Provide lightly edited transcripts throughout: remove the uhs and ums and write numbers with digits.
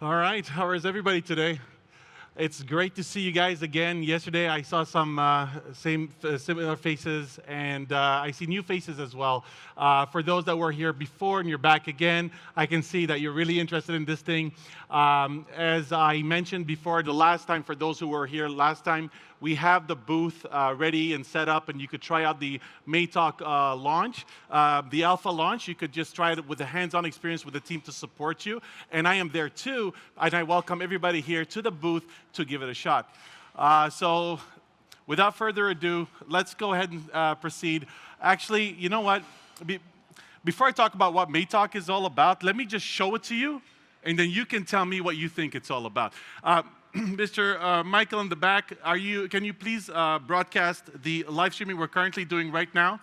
All right, how is everybody today? It's great to see you guys again. Yesterday I saw some similar faces, and I see new faces as well. For those that were here before and you're back again, I can see that you're really interested in this thing. As I mentioned before, the last time, for those who were here last time, we have the booth ready and set up, and you could try out the MeiTalk launch, the alpha launch. You could just try it with a hands-on experience with the team to support you. And I am there too, and I welcome everybody here to the booth to give it a shot. So without further ado, let's go ahead and proceed. Actually, you know what? Before I talk about what MeiTalk is all about, let me just show it to you, and then you can tell me what you think it's all about. Mr. Michael in the back, can you please broadcast the live streaming we're currently doing right now?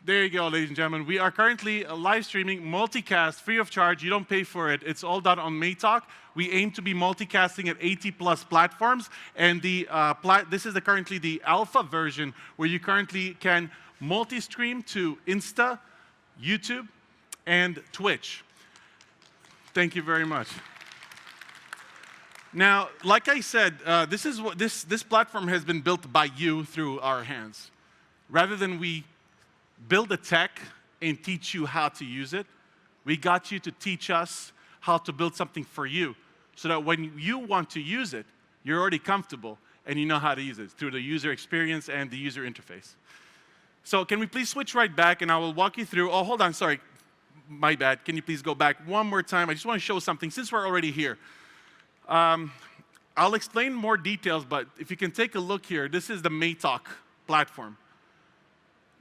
There you go, ladies and gentlemen. We are currently live streaming, multicast, free of charge. You don't pay for it. It's all done on MeiTalk. We aim to be multicasting at 80+ platforms, and this is currently the alpha version where you currently can multi-stream to Insta, YouTube, and Twitch. Thank you very much. Now, like I said, this platform has been built by you through our hands. Rather than we build the tech and teach you how to use it, we got you to teach us how to build something for you, so that when you want to use it, you're already comfortable and you know how to use it through the user experience and the user interface. So can we please switch right back, and I will walk you through. Oh, hold on, sorry, my bad. Can you please go back one more time? I just want to show something since we're already here. I'll explain more details, but if you can take a look here, this is the MeiTalk platform.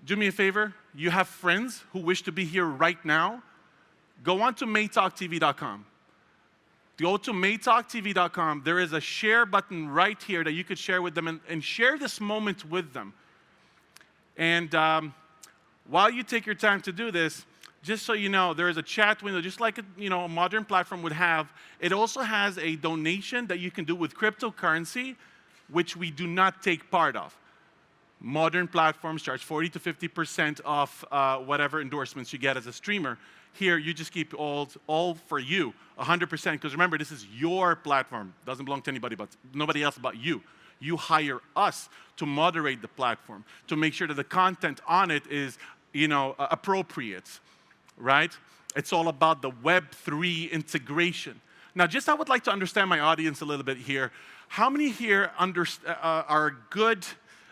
Do me a favor, you have friends who wish to be here right now, go on to MeiTalkTV.com. Go to MeiTalkTV.com. There is a share button right here that you could share with them and share this moment with them. And while you take your time to do this, just so you know, there is a chat window, just like a modern platform would have. It also has a donation that you can do with cryptocurrency, which we do not take part of. Modern platforms charge 40 to 50% off whatever endorsements you get as a streamer. Here, you just keep all for you, 100%, because remember, this is your platform. It doesn't belong to anybody but nobody else but you. You hire us to moderate the platform, to make sure that the content on it is appropriate. Right? It's all about the Web3 integration. Now, I would like to understand my audience a little bit here. How many here are good,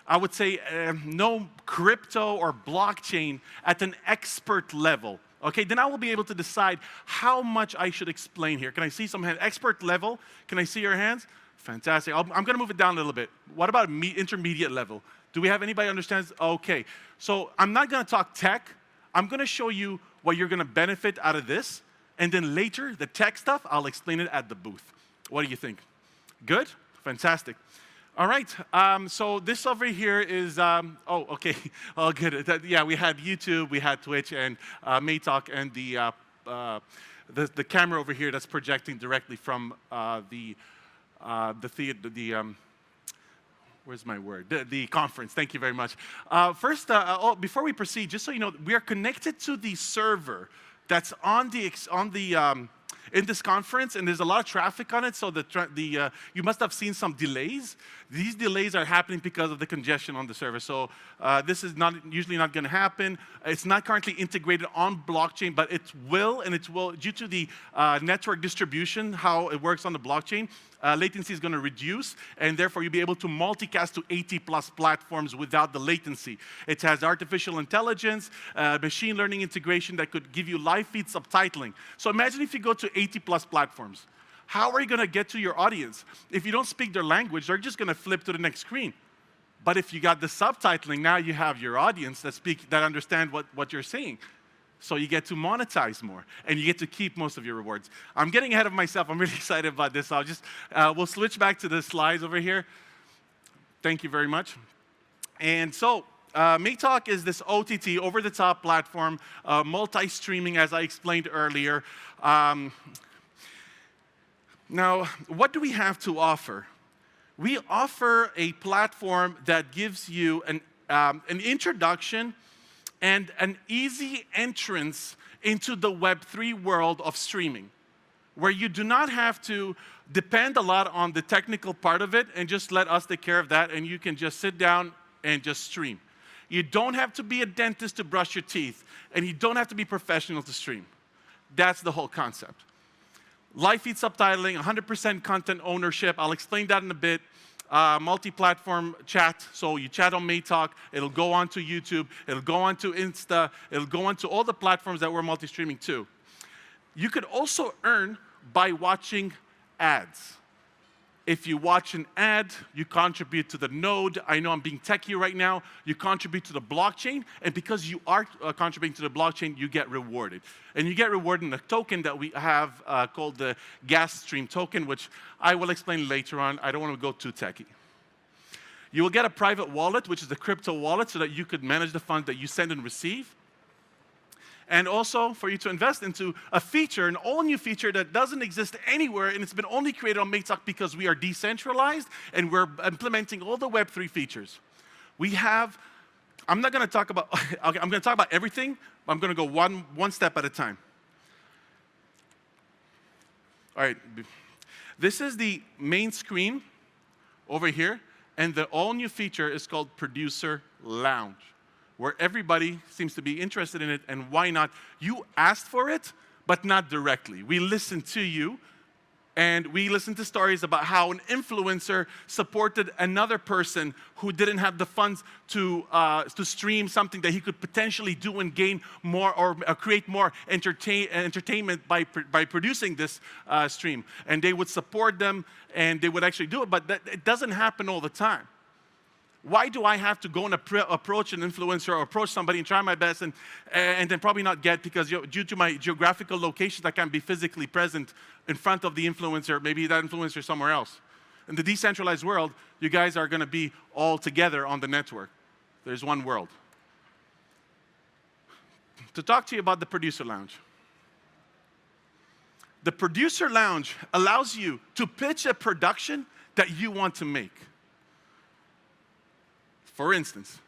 I would say, know crypto or blockchain at an expert level? Okay, then I will be able to decide how much I should explain here. Can I see some hands? Expert level, can I see your hands? Fantastic. I'm going to move it down a little bit. What about intermediate level? Do we have anybody who understands? Okay, so I'm not going to talk tech. I'm going to show you what you're going to benefit out of this, and then later, the tech stuff, I'll explain it at the booth. What do you think? Good? Fantastic. All right, so this over here is, okay, all good. Yeah, we had YouTube, we had Twitch, and MeiTalk, and the camera over here that's projecting directly from the where's my word? The conference. Thank you very much. First, before we proceed, just so you know, we are connected to the server that's in this conference, and there's a lot of traffic on it. So you must have seen some delays. These delays are happening because of the congestion on the server. So this is usually not going to happen. It's not currently integrated on blockchain, but it will, due to the network distribution, how it works on the blockchain. Latency is going to reduce, and therefore you'll be able to multicast to 80+ platforms without the latency. It has artificial intelligence, machine learning integration that could give you live feed subtitling. So imagine if you go to 80+ platforms. How are you going to get to your audience? If you don't speak their language, they're just going to flip to the next screen. But if you got the subtitling, now you have your audience that understand what you're saying. So you get to monetize more, and you get to keep most of your rewards. I'm getting ahead of myself. I'm really excited about this. We'll switch back to the slides over here. Thank you very much. And so, MeiTalk is this OTT, over-the-top platform, multi-streaming, as I explained earlier. Now, what do we have to offer? We offer a platform that gives you an introduction and an easy entrance into the Web3 world of streaming. where you do not have to depend a lot on the technical part of it and just let us take care of that, and you can just sit down and just stream. You don't have to be a dentist to brush your teeth, and you don't have to be professional to stream. That's the whole concept. Live feed subtitling, 100% content ownership. I'll explain that in a bit. Multi-platform chat, so you chat on MeiTalk, it'll go onto YouTube, it'll go onto Insta, it'll go onto all the platforms that we're multi-streaming to. You could also earn by watching ads. If you watch an ad, you contribute to the node. I know I'm being techie right now. You contribute to the blockchain, and because you are contributing to the blockchain, you get rewarded. And you get rewarded in a token that we have called the gas stream token, which I will explain later on. I don't want to go too techie. You will get a private wallet, which is a crypto wallet, so that you could manage the funds that you send and receive. And also for you to invest into a feature, an all-new feature that doesn't exist anywhere, and it's been only created on MeiTalk because we are decentralized and we're implementing all the Web3 features. We have, I'm not going to talk about, okay, I'm going to talk about everything, but I'm going to go one step at a time. All right, this is the main screen over here, and the all-new feature is called Producer Lounge, where everybody seems to be interested in it, and why not? You asked for it, but not directly. We listened to you, and we listened to stories about how an influencer supported another person who didn't have the funds to stream something that he could potentially do and gain more or create more entertainment by producing this stream. And they would support them, and they would actually do it, but it doesn't happen all the time. Why do I have to go and approach an influencer or approach somebody and try my best and then probably not get, because due to my geographical location, I can't be physically present in front of the influencer, maybe that influencer is somewhere else. In the decentralized world, you guys are going to be all together on the network. There's one world. To talk to you about the Producer Lounge. The Producer Lounge allows you to pitch a production that you want to make. For instance,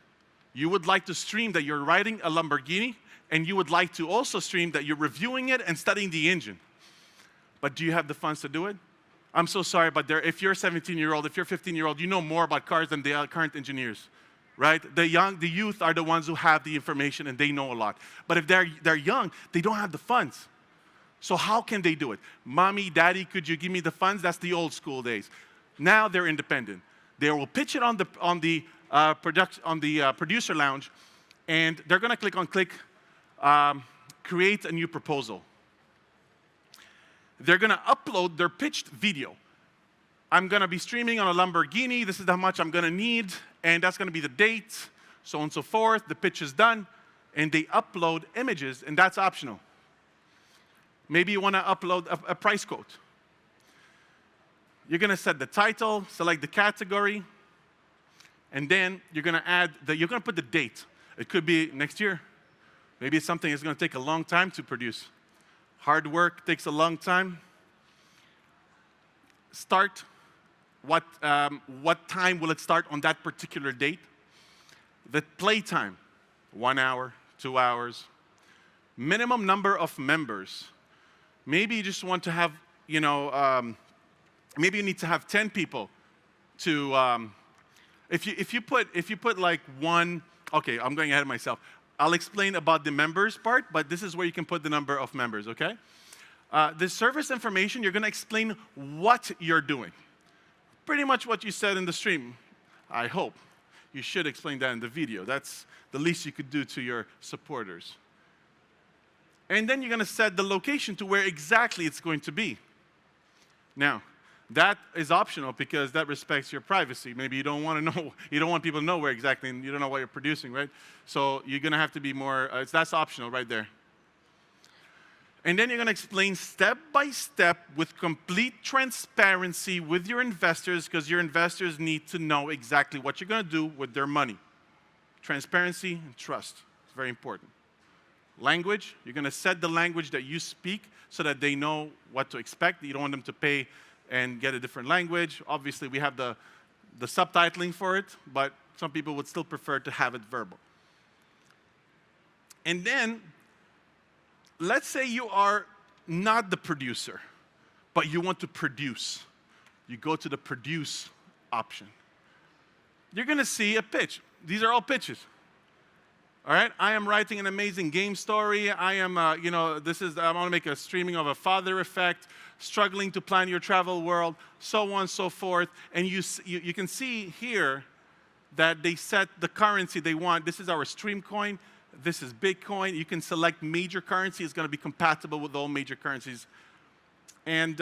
you would like to stream that you're riding a Lamborghini, and you would like to also stream that you're reviewing it and studying the engine. But do you have the funds to do it? I'm so sorry, but if you're a 17-year-old, if you're a 15-year-old, you know more about cars than the current engineers, right? The youth are the ones who have the information, and they know a lot. But if they're young, they don't have the funds. So how can they do it? Mommy, daddy, could you give me the funds? That's the old school days. Now they're independent. They will pitch it on the Producer Lounge, and they're going to click create a new proposal. They're going to upload their pitched video. I'm going to be streaming on a Lamborghini. This is how much I'm going to need, and that's going to be the date, so on and so forth. The pitch is done, and they upload images, and that's optional. Maybe you want to upload a price quote. You're going to set the title, select the category, and then you're going to put the date. It could be next year. Maybe it's something that's going to take a long time to produce. Hard work takes a long time. Start. What time will it start on that particular date? The play time, 1 hour, 2 hours. Minimum number of members. Maybe you just want to have, maybe you need to have 10 people to. If you put like one, okay, I'm going ahead of myself. I'll explain about the members part, but this is where you can put the number of members, okay? The service information, you're going to explain what you're doing. Pretty much what you said in the stream, I hope. You should explain that in the video. That's the least you could do to your supporters. And then you're going to set the location to where exactly it's going to be. Now, that is optional because that respects your privacy. Maybe you don't want to know, you don't want people to know where exactly, and you don't know what you're producing, right? So you're going to have to be more, that's optional right there. And then you're going to explain step by step with complete transparency with your investors, because your investors need to know exactly what you're going to do with their money. Transparency and trust is very important. Language, you're going to set the language that you speak so that they know what to expect. You don't want them to pay and get a different language. Obviously, we have the subtitling for it, but some people would still prefer to have it verbal. And then, let's say you are not the producer. but you want to produce. You go to the produce option. You're going to see a pitch. These are all pitches. All right, I am writing an amazing game story. I am, I want to make a streaming of a father effect, struggling to plan your travel world, so on and so forth. And you can see here that they set the currency they want. This is our StreamCoin. This is Bitcoin. You can select major currency. It's going to be compatible with all major currencies. And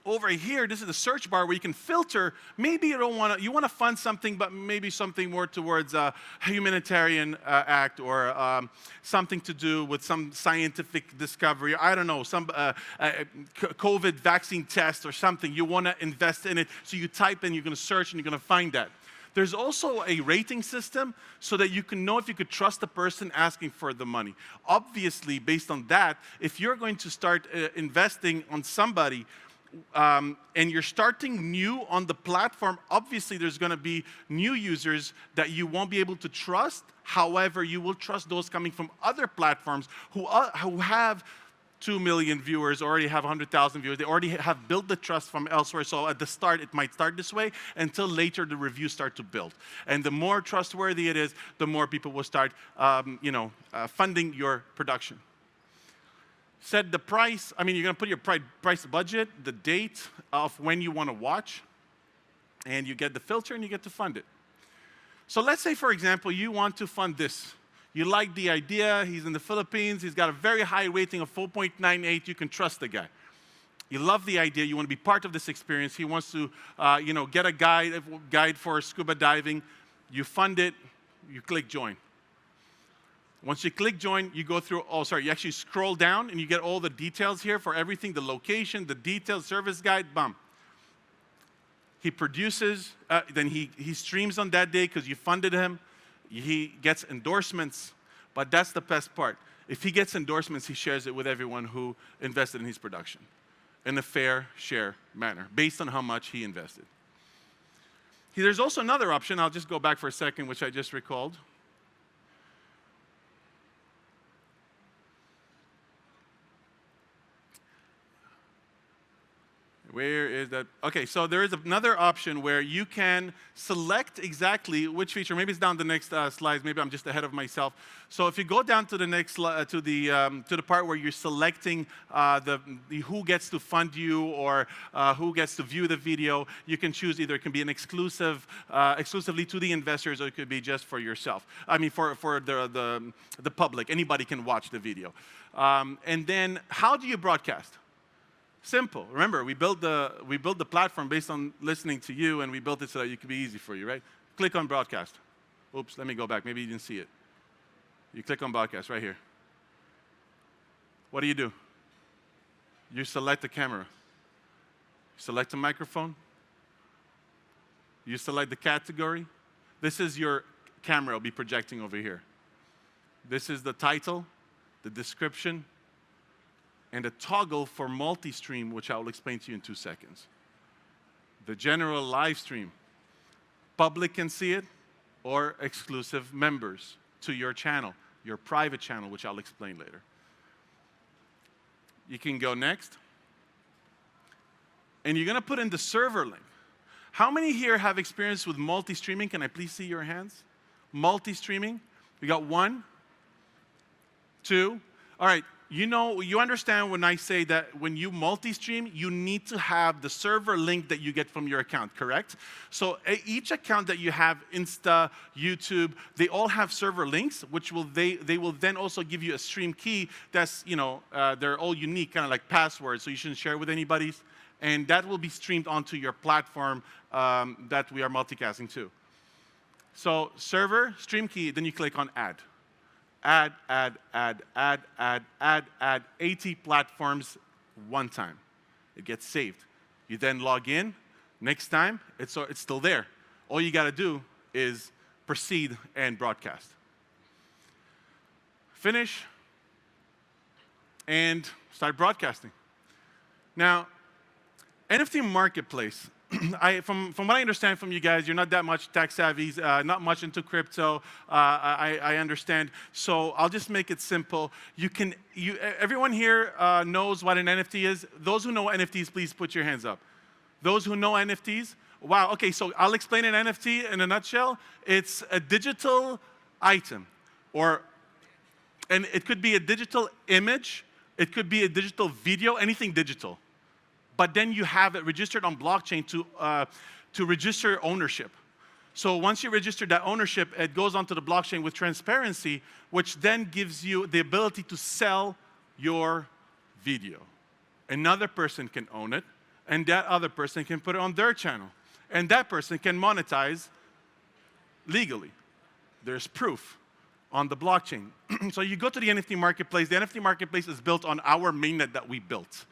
over here, this is the search bar where you can filter. Maybe you want to fund something, but maybe something more towards a humanitarian act or something to do with some scientific discovery. I don't know, some COVID vaccine test or something. You want to invest in it, so you type in, you're going to search, and you're going to find that. There's also a rating system so that you can know if you could trust the person asking for the money. Obviously, based on that, if you're going to start investing on somebody, and you're starting new on the platform, obviously there's going to be new users that you won't be able to trust. However, you will trust those coming from other platforms who have 2 million viewers, already have 100,000 viewers. They already have built the trust from elsewhere. So at the start, it might start this way until later the reviews start to build. And the more trustworthy it is, the more people will start funding your production. Set the price. You're going to put your price budget, the date of when you want to watch, and you get the filter and you get to fund it. So let's say, for example, you want to fund this. You like the idea. He's in the Philippines. He's got a very high rating of 4.98. You can trust the guy. You love the idea. You want to be part of this experience. He wants to, get a guide for scuba diving. You fund it. You click join. Once you click join, you go through, you actually scroll down and you get all the details here for everything, the location, the details, service guide, bam. He produces, then he streams on that day because you funded him. He gets endorsements, but that's the best part. If he gets endorsements, he shares it with everyone who invested in his production in a fair share manner, based on how much he invested. There's also another option. I'll just go back for a second, which I just recalled. Where is that? Okay, so there is another option where you can select exactly which feature. Maybe it's down the next slides. Maybe I'm just ahead of myself. So if you go down to the next to the part where you're selecting who gets to fund you or who gets to view the video, you can choose either it can be an exclusively to the investors, or it could be just for yourself. For the public. Anybody can watch the video. And then how do you broadcast? Simple. Remember, we built the platform based on listening to you, and we built it so that it could be easy for you, right? Click on broadcast. Oops, let me go back. Maybe you didn't see it. You click on broadcast right here. What do? You select the camera. You select the microphone. You select the category. This is your camera. I'll be projecting over here. This is the title, the description, and a toggle for multi-stream, which I will explain to you in 2 seconds. The general live stream, public can see it, or exclusive members to your channel, your private channel, which I'll explain later. You can go next. And you're going to put in the server link. How many here have experience with multi-streaming? Can I please see your hands? Multi-streaming. We got 1, 2. All right. You understand when I say that when you multi-stream, you need to have the server link that you get from your account, correct? So each account that you have, Insta, YouTube, they all have server links, which they will then also give you a stream key that's, they're all unique, kind of like passwords, so you shouldn't share with anybody. And that will be streamed onto your platform that we are multicasting to. So server, stream key, then you click on add. Add 80 platforms one time. It gets saved. You then log in. Next time, it's still there. All you got to do is proceed and broadcast. Finish and start broadcasting. Now, NFT Marketplace from what I understand from you guys, you're not that much tech savvy, not much into crypto. I understand. So I'll just make it simple. Everyone here knows what an NFT is. Those who know NFTs, please put your hands up. Those who know NFTs, wow. Okay, so I'll explain an NFT in a nutshell. It's a digital item, and it could be a digital image, it could be a digital video, anything digital. But then you have it registered on blockchain to register ownership. So once you register that ownership, it goes onto the blockchain with transparency, which then gives you the ability to sell your video. Another person can own it, and that other person can put it on their channel. And that person can monetize legally. There's proof on the blockchain. So you go to the NFT marketplace. The NFT marketplace is built on our mainnet that we built.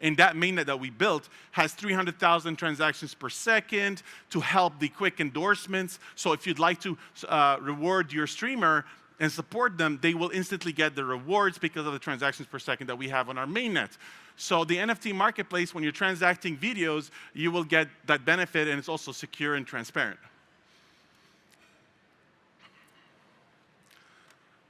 And that mainnet that we built has 300,000 transactions per second to help the quick endorsements. So if you'd like to reward your streamer and support them, they will instantly get the rewards because of the transactions per second that we have on our mainnet. So the NFT marketplace, when you're transacting videos, you will get that benefit, and it's also secure and transparent.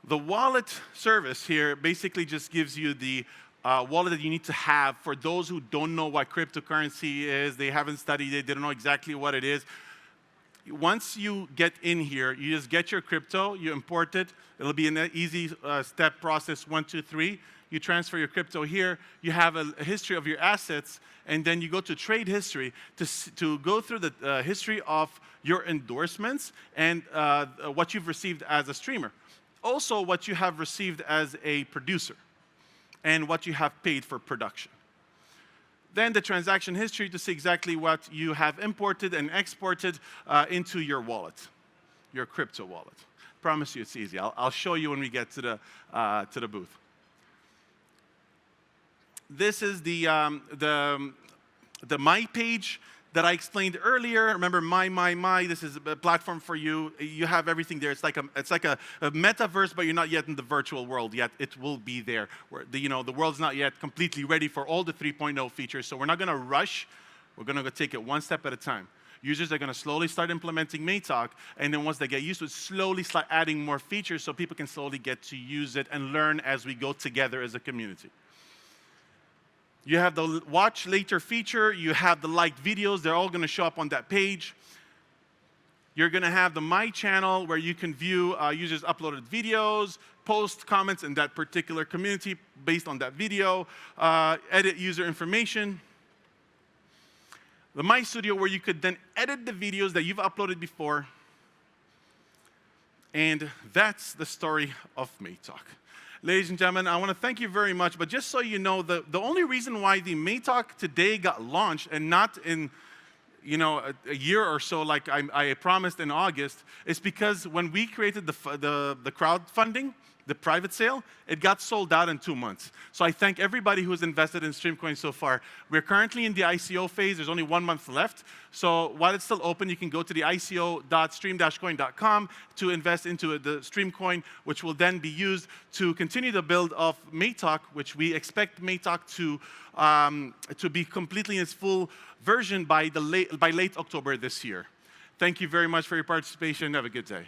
The wallet service here basically just gives you the wallet that you need to have for those who don't know what cryptocurrency is, they haven't studied it, they don't know exactly what it is. Once you get in here, you just get your crypto, you import it. It'll be an easy step process, 1, 2, 3. You transfer your crypto here, you have a history of your assets, and then you go to trade history to go through the history of your endorsements and what you've received as a streamer. Also, what you have received as a producer and what you have paid for production. Then the transaction history to see exactly what you have imported and exported into your wallet, your crypto wallet. Promise you it's easy. I'll show you when we get to the booth. This is the My page that I explained earlier. Remember My, this is a platform for you. You have everything there. It's like a metaverse, but you're not yet in the virtual world yet. It will be there. The world's not yet completely ready for all the 3.0 features, so we're not gonna rush. We're gonna go take it one step at a time. Users are gonna slowly start implementing MeiTalk, and then once they get used to it, slowly start adding more features so people can slowly get to use it and learn as we go together as a community. You have the watch later feature, you have the liked videos, they're all gonna show up on that page. You're gonna have the My channel where you can view users' uploaded videos, post comments in that particular community based on that video, edit user information. The My Studio where you could then edit the videos that you've uploaded before. And that's the story of MeiTalk. Ladies and gentlemen, I want to thank you very much, but just so you know, the only reason why the MeiTalk today got launched and not in a year or so like I promised in August is because when we created the crowdfunding, the private sale, it got sold out in 2 months. So I thank everybody who's invested in StreamCoin so far. We're currently in the ICO phase. There's only 1 month left. So while it's still open, you can go to the ico.stream-coin.com to invest into the StreamCoin, which will then be used to continue the build of MeiTalk, which we expect MeiTalk to be completely in its full version by late October this year. Thank you very much for your participation. Have a good day.